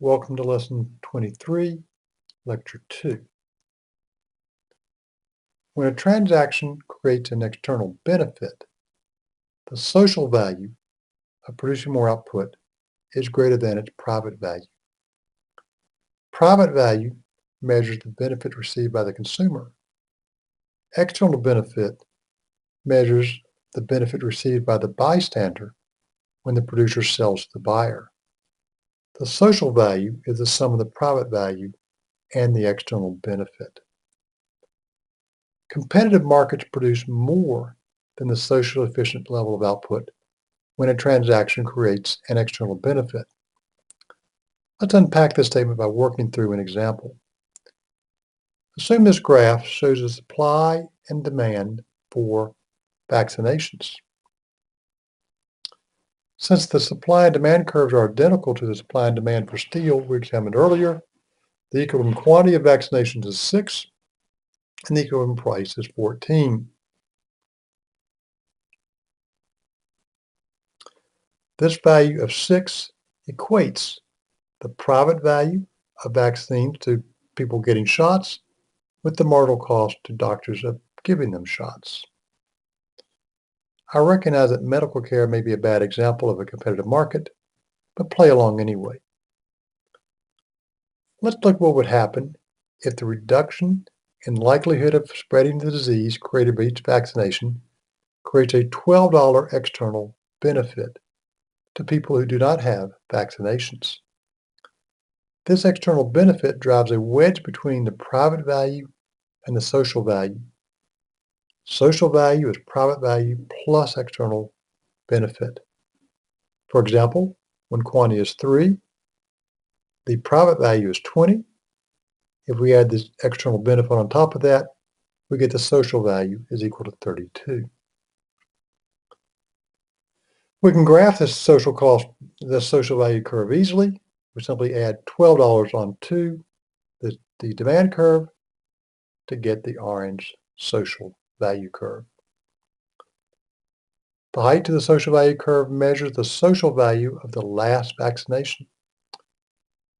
Welcome to Lesson 23, Lecture 2. When a transaction creates an external benefit, the social value of producing more output is greater than its private value. Private value measures the benefit received by the consumer. External benefit measures the benefit received by the bystander when the producer sells to the buyer. The social value is the sum of the private value and the external benefit. Competitive markets produce more than the socially efficient level of output when a transaction creates an external benefit. Let's unpack this statement by working through an example. Assume this graph shows the supply and demand for vaccinations. Since the supply and demand curves are identical to the supply and demand for steel we examined earlier, the equilibrium quantity of vaccinations is 6 and the equilibrium price is 14. This value of 6 equates the private value of vaccines to people getting shots with the marginal cost to doctors of giving them shots. I recognize that medical care may be a bad example of a competitive market, but play along anyway. Let's look at what would happen if the reduction in likelihood of spreading the disease created by each vaccination creates a $12 external benefit to people who do not have vaccinations. This external benefit drives a wedge between the private value and the social value. Social value is private value plus external benefit. For example, when quantity is 3, the private value is 20. If we add this external benefit on top of that, we get the social value is equal to 32. We can graph this social value curve easily. We simply add $12 onto the demand curve to get the orange social value curve. The height of the social value curve measures the social value of the last vaccination.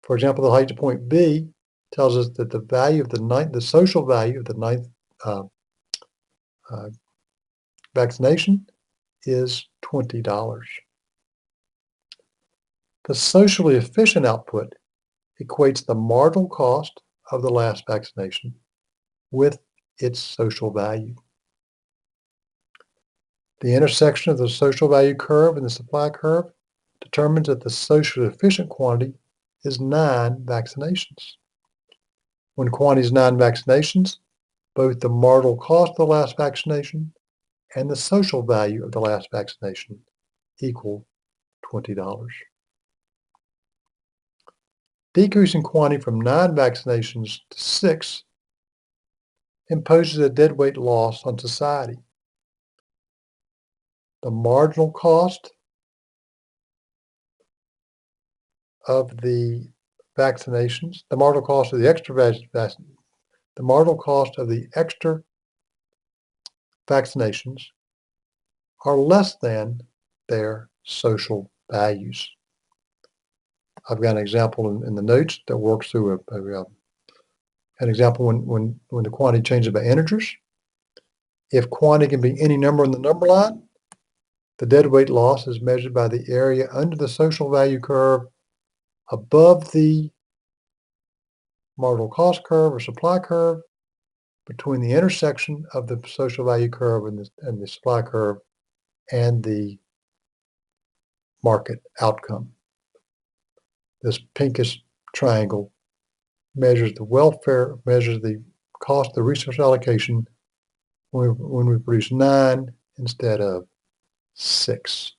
For example, the height to point B tells us that the value of the social value of the ninth vaccination is $20. The socially efficient output equates the marginal cost of the last vaccination with its social value. The intersection of the social value curve and the supply curve determines that the socially efficient quantity is 9 vaccinations. When quantity is 9 vaccinations, both the marginal cost of the last vaccination and the social value of the last vaccination equal $20. Decreasing quantity from 9 vaccinations to 6 imposes a deadweight loss on society. The marginal cost of the vaccinations, the marginal cost of the extra vaccinations are less than their social values. I've got an example in the notes that works through an example when the quantity changes by integers. If quantity can be any number in the number line, the deadweight loss is measured by the area under the social value curve above the marginal cost curve or supply curve between the intersection of the social value curve and the supply curve and the market outcome. This pinkish triangle measures the cost of the resource allocation when we produce 9 instead of 6.